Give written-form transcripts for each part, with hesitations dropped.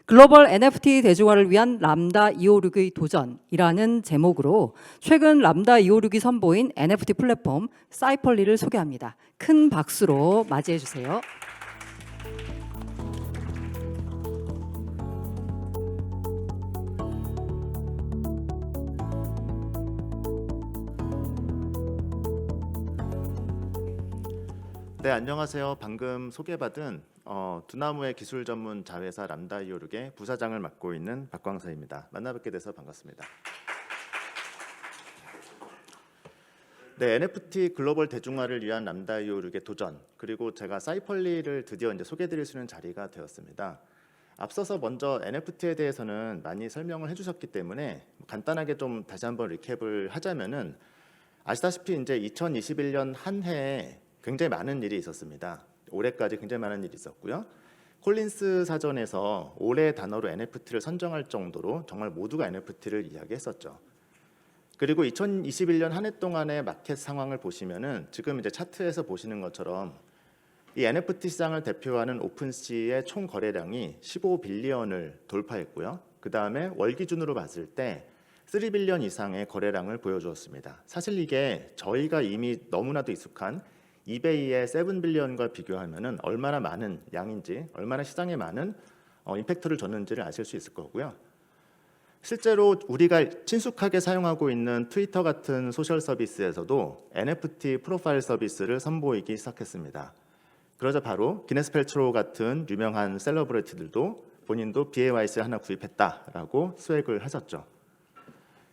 글로벌 NFT 대중화를 위한 람다 256의 도전이라는 제목으로 최근 람다 256이 선보인 NFT 플랫폼 사이펄리를 소개합니다. 큰 박수로 맞이해 주세요. 네, 안녕하세요. 방금 소개받은 두나무의 기술 전문 자회사 람다 256의 부사장을 맡고 있는 박광서입니다. 만나뵙게 돼서 반갑습니다. 네, NFT 글로벌 대중화를 위한 람다 256의 도전, 그리고 제가 사이펄리를 드디어 이제 소개해드릴 수 있는 자리가 되었습니다. 앞서서 먼저 NFT에 대해서는 많이 설명을 해주셨기 때문에 간단하게 좀 다시 한번 리캡을 하자면은, 아시다시피 이제 2021년 한 해에 굉장히 많은 일이 있었습니다. 올해까지 굉장히 많은 일이 있었고요. 콜린스 사전에서 올해 단어로 NFT를 선정할 정도로 정말 모두가 NFT를 이야기했었죠. 그리고 2021년 한 해 동안의 마켓 상황을 보시면은 지금 이제 차트에서 보시는 것처럼 이 NFT 시장을 대표하는 오픈시의 총 거래량이 15빌리언을 돌파했고요. 그 다음에 월 기준으로 봤을 때 3빌리언 이상의 거래량을 보여주었습니다. 사실 이게 저희가 이미 너무나도 익숙한 이베이의 7빌리언과 비교하면은 얼마나 많은 양인지, 얼마나 시장에 많은 임팩트를 줬는지를 아실 수 있을 거고요. 실제로 우리가 친숙하게 사용하고 있는 트위터 같은 소셜 서비스에서도 NFT 프로파일 서비스를 선보이기 시작했습니다. 그러자 바로 기네스 펠트로우 같은 유명한 셀러브리티들도 본인도 BAYC 하나 구입했다라고 스웩을 하셨죠.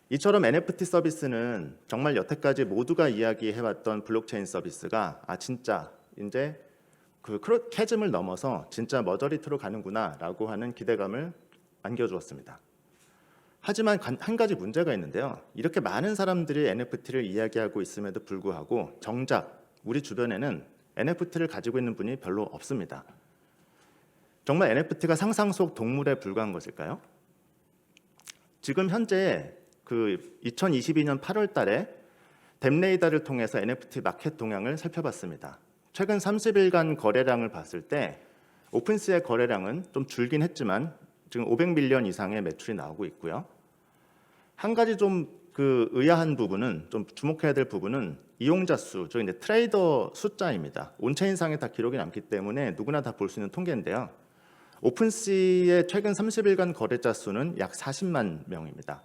이처럼 NFT 서비스는 정말 여태까지 모두가 이야기해왔던 블록체인 서비스가 진짜 이제 그 캐즘을 넘어서 진짜 머저리티로 가는구나라고 하는 기대감을 안겨주었습니다. 하지만 한 가지 문제가 있는데요. 이렇게 많은 사람들이 NFT를 이야기하고 있음에도 불구하고 정작 우리 주변에는 NFT를 가지고 있는 분이 별로 없습니다. 정말 NFT가 상상 속 동물에 불과한 것일까요? 지금 현재 그 2022년 8월 달에 댐레이더를 통해서 NFT 마켓 동향을 살펴봤습니다. 최근 30일간 거래량을 봤을 때 오픈시의 거래량은 좀 줄긴 했지만 지금 500밀리언 이상의 매출이 나오고 있고요. 한 가지 좀 그 의아한 부분은, 좀 주목해야 될 부분은 이용자 수, 즉 이제 트레이더 숫자입니다. 온체인상에 다 기록이 남기 때문에 누구나 다 볼 수 있는 통계인데요. 오픈시의 최근 30일간 거래자 수는 약 40만 명입니다.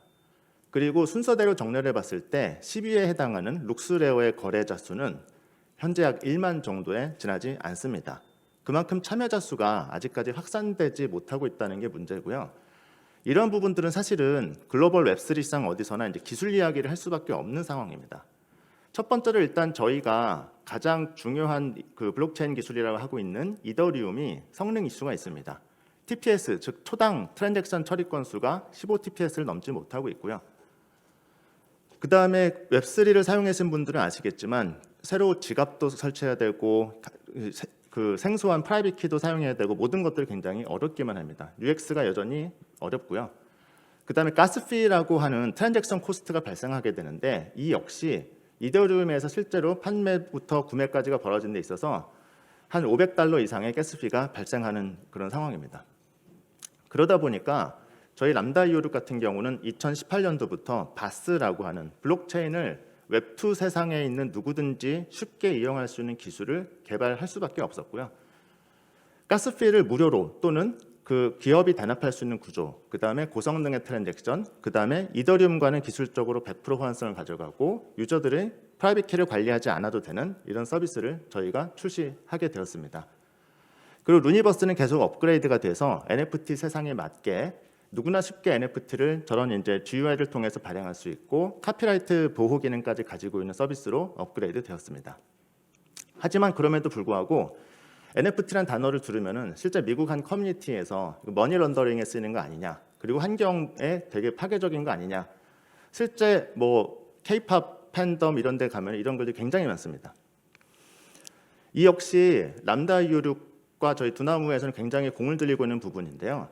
그리고 순서대로 정렬해 봤을 때 10위에 해당하는 룩스레어의 거래자 수는 현재 약 1만 정도에 지나지 않습니다. 그만큼 참여자 수가 아직까지 확산되지 못하고 있다는 게 문제고요. 이런 부분들은 사실은 글로벌 웹3 시장 어디서나 이제 기술 이야기를 할 수밖에 없는 상황입니다. 첫 번째로 일단 저희가 가장 중요한 그 블록체인 기술이라고 하고 있는 이더리움이 성능 이슈가 있습니다. TPS, 즉 초당 트랜잭션 처리 건수가 15TPS를 넘지 못하고 있고요. 그 다음에 웹3를 사용하신 분들은 아시겠지만 새로 지갑도 설치해야 되고 그 생소한 프라이빗 키도 사용해야 되고 모든 것들을 굉장히 어렵기만 합니다. UX가 여전히 어렵고요. 그 다음에 가스피라고 하는 트랜잭션 코스트가 발생하게 되는데 이 역시 이더리움에서 실제로 판매부터 구매까지가 벌어진 데 있어서 한 $500 이상의 가스피가 발생하는 그런 상황입니다. 그러다 보니까 저희 람다 256 같은 경우는 2018년도부터 바스라고 하는 블록체인을 웹2 세상에 있는 누구든지 쉽게 이용할 수 있는 기술을 개발할 수밖에 없었고요. 가스피를 무료로 또는 그 기업이 단합할 수 있는 구조, 그 다음에 고성능의 트랜잭션, 그 다음에 이더리움과는 기술적으로 100% 호환성을 가져가고 유저들의 프라이빗 키를 관리하지 않아도 되는 이런 서비스를 저희가 출시하게 되었습니다. 그리고 루니버스는 계속 업그레이드가 돼서 NFT 세상에 맞게 누구나 쉽게 NFT를 저런 이제 GUI를 통해서 발행할 수 있고 카피라이트 보호 기능까지 가지고 있는 서비스로 업그레이드 되었습니다. 하지만 그럼에도 불구하고 NFT란 단어를 들으면은 실제 미국 한 커뮤니티에서 머니 런더링에 쓰이는 거 아니냐, 그리고 환경에 되게 파괴적인 거 아니냐, 실제 뭐 K-팝 팬덤 이런 데 가면 이런 글들이 굉장히 많습니다. 이 역시 람다 256과 저희 두나무에서는 굉장히 공을 들이고 있는 부분인데요.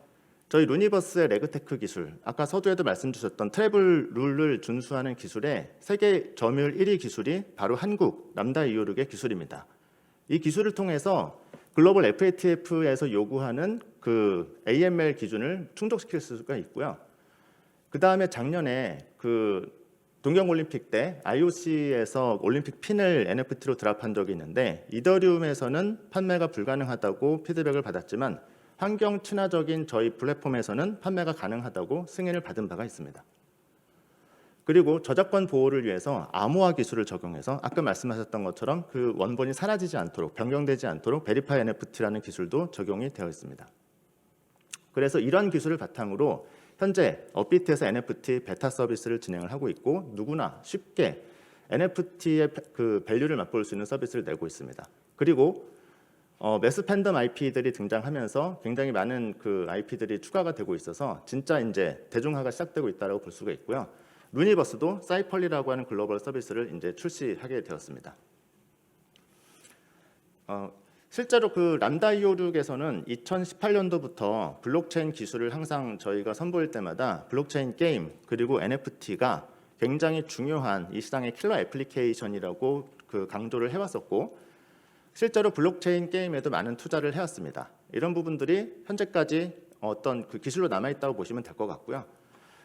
저희 루니버스의 레그테크 기술, 아까 서두에도 말씀 주셨던 트래블 룰을 준수하는 기술의 세계 점유율 1위 기술이 바로 한국 람다 256의 기술입니다. 이 기술을 통해서 글로벌 FATF에서 요구하는 그 AML 기준을 충족시킬 수가 있고요. 그 다음에 작년에 그 동경올림픽 때 IOC에서 올림픽 핀을 NFT로 드랍한 적이 있는데 이더리움에서는 판매가 불가능하다고 피드백을 받았지만 환경 친화적인 저희 플랫폼에서는 판매가 가능하다고 승인을 받은 바가 있습니다. 그리고 저작권 보호를 위해서 암호화 기술을 적용해서 아까 말씀하셨던 것처럼 그 원본이 사라지지 않도록 변경되지 않도록 베리파이 NFT라는 기술도 적용이 되어 있습니다. 그래서 이런 기술을 바탕으로 현재 업비트에서 NFT 베타 서비스를 진행을 하고 있고 누구나 쉽게 NFT의 그 밸류를 맛볼 수 있는 서비스를 내고 있습니다. 그리고 매스 팬덤 IP들이 등장하면서 굉장히 많은 그 IP들이 추가가 되고 있어서 진짜 이제 대중화가 시작되고 있다고 볼 수가 있고요. 루니버스도 사이펄리라고 하는 글로벌 서비스를 이제 출시하게 되었습니다. 실제로 그 람다 256에서는 2018년도부터 블록체인 기술을 항상 저희가 선보일 때마다 블록체인 게임 그리고 NFT가 굉장히 중요한 이 시장의 킬러 애플리케이션이라고 그 강조를 해왔었고 실제로 블록체인 게임에도 많은 투자를 해왔습니다. 이런 부분들이 현재까지 어떤 그 기술로 남아있다고 보시면 될 것 같고요.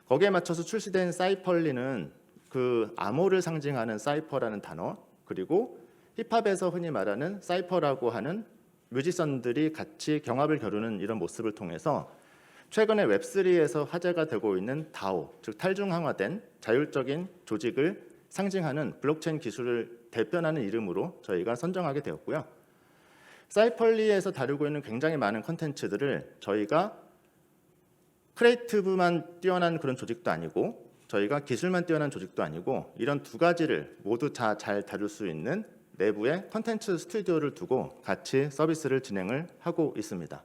거기에 맞춰서 출시된 사이펄리는 그 암호를 상징하는 사이퍼라는 단어 그리고 힙합에서 흔히 말하는 사이퍼라고 하는 뮤지션들이 같이 경합을 겨루는 이런 모습을 통해서 최근에 웹3에서 화제가 되고 있는 DAO, 즉 탈중앙화된 자율적인 조직을 상징하는 블록체인 기술을 대변하는 이름으로 저희가 선정하게 되었고요. 사이펄리에서 다루고 있는 굉장히 많은 컨텐츠들을 저희가 크리에이티브만 뛰어난 그런 조직도 아니고 저희가 기술만 뛰어난 조직도 아니고 이런 두 가지를 모두 다 잘 다룰 수 있는 내부에 컨텐츠 스튜디오를 두고 같이 서비스를 진행을 하고 있습니다.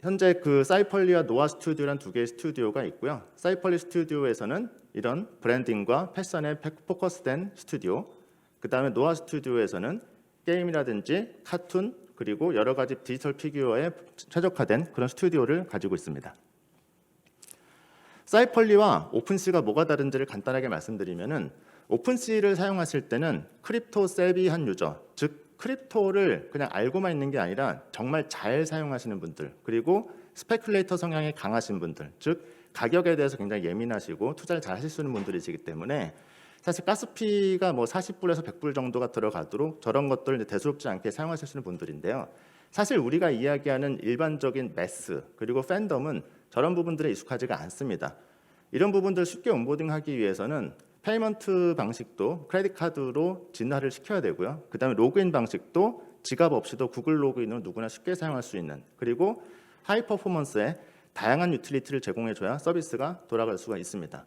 현재 그 사이펄리와 노아 스튜디오란 두 개의 스튜디오가 있고요. 사이펄리 스튜디오에서는 이런 브랜딩과 패션에 포커스된 스튜디오, 그 다음에 노아 스튜디오에서는 게임이라든지 카툰 그리고 여러 가지 디지털 피규어에 최적화된 그런 스튜디오를 가지고 있습니다. 사이펄리와 오픈시가 뭐가 다른지를 간단하게 말씀드리면은 오픈시를 사용하실 때는 크립토 세비한 유저, 즉 크립토를 그냥 알고만 있는 게 아니라 정말 잘 사용하시는 분들, 그리고 스페큘레이터 성향이 강하신 분들, 즉 가격에 대해서 굉장히 예민하시고 투자를 잘 하실 수 있는 분들이시기 때문에 사실 가스피가 뭐 40불에서 100불 정도가 들어가도록 저런 것들을 대수롭지 않게 사용하실 수 있는 분들인데요. 사실 우리가 이야기하는 일반적인 매스 그리고 팬덤은 저런 부분들에 익숙하지가 않습니다. 이런 부분들을 쉽게 온보딩하기 위해서는 페이먼트 방식도 크레딧 카드로 진화를 시켜야 되고요. 그다음에 로그인 방식도 지갑 없이도 구글 로그인으로 누구나 쉽게 사용할 수 있는 그리고 하이 퍼포먼스에 다양한 유틸리티를 제공해줘야 서비스가 돌아갈 수가 있습니다.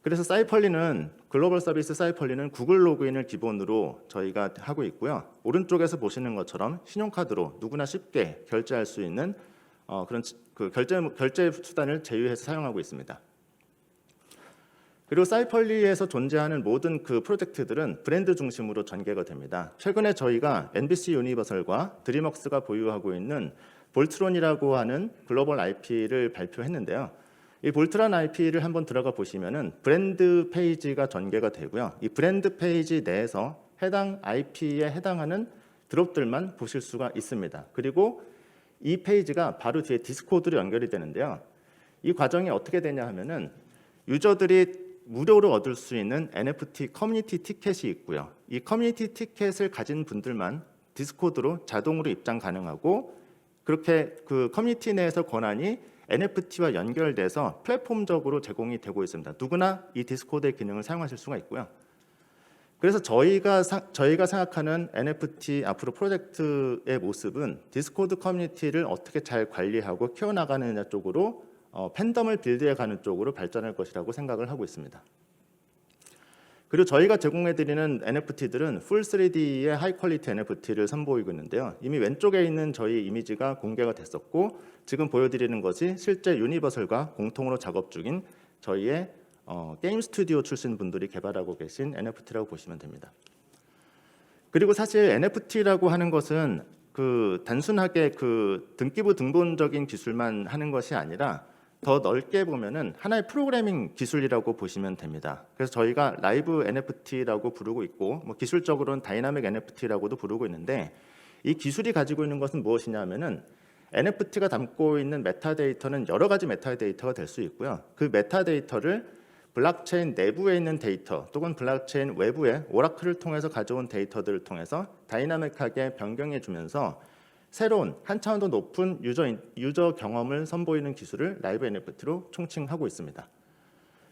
그래서 사이펄리는 글로벌 서비스 사이펄리는 구글 로그인을 기본으로 저희가 하고 있고요. 오른쪽에서 보시는 것처럼 신용카드로 누구나 쉽게 결제할 수 있는 그런 그 결제 수단을 제휴해서 사용하고 있습니다. 그리고 사이펄리에서 존재하는 모든 그 프로젝트들은 브랜드 중심으로 전개가 됩니다. 최근에 저희가 NBC 유니버설과 드림웍스가 보유하고 있는 볼트론이라고 하는 글로벌 IP를 발표했는데요. 이 볼트론 IP를 한번 들어가 보시면은 브랜드 페이지가 전개가 되고요. 이 브랜드 페이지 내에서 해당 IP에 해당하는 드롭들만 보실 수가 있습니다. 그리고 이 페이지가 바로 뒤에 디스코드로 연결이 되는데요. 이 과정이 어떻게 되냐 하면은 유저들이 무료로 얻을 수 있는 NFT 커뮤니티 티켓이 있고요. 이 커뮤니티 티켓을 가진 분들만 디스코드로 자동으로 입장 가능하고 그렇게 그 커뮤니티 내에서 권한이 NFT와 연결돼서 플랫폼적으로 제공이 되고 있습니다. 누구나 이 디스코드의 기능을 사용하실 수가 있고요. 그래서 저희가 생각하는 NFT 앞으로 프로젝트의 모습은 디스코드 커뮤니티를 어떻게 잘 관리하고 키워나가느냐 쪽으로 팬덤을 빌드해가는 쪽으로 발전할 것이라고 생각을 하고 있습니다. 그리고 저희가 제공해드리는 NFT들은 풀 3D의 하이 퀄리티 NFT를 선보이고 있는데요. 이미 왼쪽에 있는 저희 이미지가 공개가 됐었고 지금 보여드리는 것이 실제 유니버설과 공통으로 작업 중인 저희의 게임 스튜디오 출신 분들이 개발하고 계신 NFT라고 보시면 됩니다. 그리고 사실 NFT라고 하는 것은 그 단순하게 그 등기부 등본적인 기술만 하는 것이 아니라 더 넓게 보면은 하나의 프로그래밍 기술이라고 보시면 됩니다. 그래서 저희가 라이브 NFT라고 부르고 있고 뭐 기술적으로는 다이나믹 NFT라고도 부르고 있는데 이 기술이 가지고 있는 것은 무엇이냐면은 NFT가 담고 있는 메타데이터는 여러 가지 메타데이터가 될 수 있고요. 그 메타데이터를 블록체인 내부에 있는 데이터 또는 블록체인 외부의 오라클을 통해서 가져온 데이터들을 통해서 다이나믹하게 변경해 주면서 새로운 한 차원 더 높은 유저 경험을 선보이는 기술을 라이브 NFT로 총칭하고 있습니다.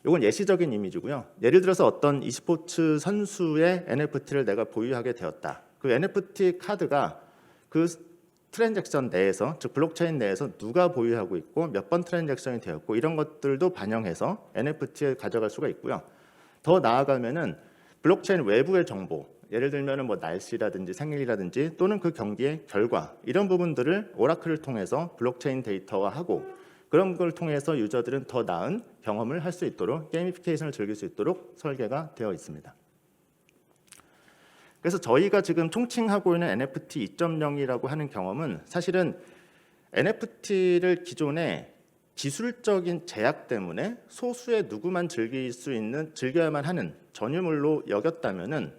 이건 예시적인 이미지고요. 예를 들어서 어떤 e스포츠 선수의 NFT를 내가 보유하게 되었다. 그 NFT 카드가 그 트랜잭션 내에서, 즉 블록체인 내에서 누가 보유하고 있고 몇 번 트랜잭션이 되었고 이런 것들도 반영해서 NFT에 가져갈 수가 있고요. 더 나아가면은 블록체인 외부의 정보, 예를 들면은 뭐 날씨라든지 생일이라든지 또는 그 경기의 결과 이런 부분들을 오라클을 통해서 블록체인 데이터화하고 그런 걸 통해서 유저들은 더 나은 경험을 할 수 있도록 게이미피케이션을 즐길 수 있도록 설계가 되어 있습니다. 그래서 저희가 지금 총칭하고 있는 NFT 2.0이라고 하는 경험은 사실은 NFT를 기존에 기술적인 제약 때문에 소수의 누구만 즐겨야만 하는 전유물로 여겼다면은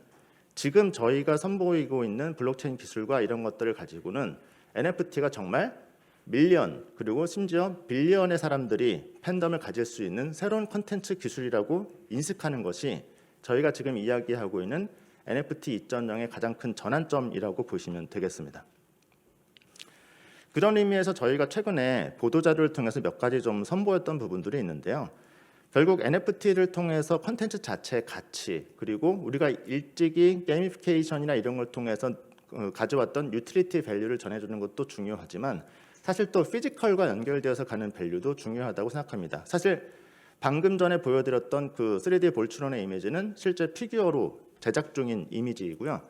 지금 저희가 선보이고 있는 블록체인 기술과 이런 것들을 가지고는 NFT가 정말 밀리언 그리고 심지어 빌리언의 사람들이 팬덤을 가질 수 있는 새로운 콘텐츠 기술이라고 인식하는 것이 저희가 지금 이야기하고 있는 NFT 2.0의 가장 큰 전환점이라고 보시면 되겠습니다. 그런 의미에서 저희가 최근에 보도자료를 통해서 몇 가지 좀 선보였던 부분들이 있는데요. 결국 NFT를 통해서 콘텐츠 자체의 가치 그리고 우리가 일찍이 게이미피케이션이나 이런 걸 통해서 가져왔던 유틸리티 밸류를 전해주는 것도 중요하지만 사실 또 피지컬과 연결되어서 가는 밸류도 중요하다고 생각합니다. 사실 방금 전에 보여드렸던 그 3D 볼트론의 이미지는 실제 피규어로 제작 중인 이미지이고요.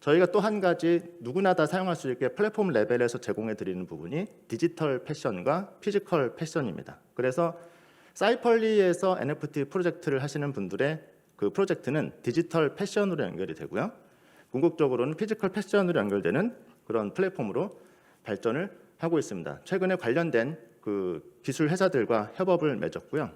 저희가 또 한 가지 누구나 다 사용할 수 있게 플랫폼 레벨에서 제공해 드리는 부분이 디지털 패션과 피지컬 패션입니다. 그래서 사이펄리에서 NFT 프로젝트를 하시는 분들의 그 프로젝트는 디지털 패션으로 연결이 되고요. 궁극적으로는 피지컬 패션으로 연결되는 그런 플랫폼으로 발전을 하고 있습니다. 최근에 관련된 그 기술 회사들과 협업을 맺었고요.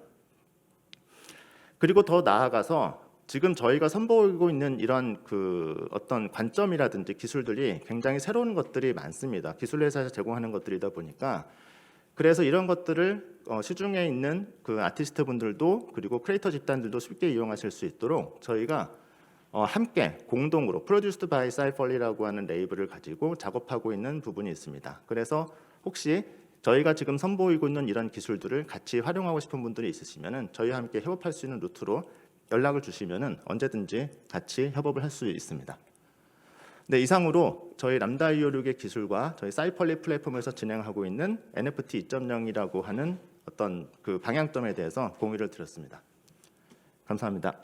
그리고 더 나아가서 지금 저희가 선보이고 있는 이런 그 어떤 관점이라든지 기술들이 굉장히 새로운 것들이 많습니다. 기술 회사에서 제공하는 것들이다 보니까 그래서 이런 것들을 시중에 있는 그 아티스트 분들도 그리고 크리에이터 집단들도 쉽게 이용하실 수 있도록 저희가 함께 공동으로 Produced by Cypherly라고 하는 레이블을 가지고 작업하고 있는 부분이 있습니다. 그래서 혹시 저희가 지금 선보이고 있는 이런 기술들을 같이 활용하고 싶은 분들이 있으시면은 저희와 함께 협업할 수 있는 루트로 연락을 주시면은 언제든지 같이 협업을 할 수 있습니다. 네, 이상으로 저희 람다 256의 기술과 저희 사이펄리 플랫폼에서 진행하고 있는 NFT 2.0이라고 하는 어떤 그 방향점에 대해서 공유를 드렸습니다. 감사합니다.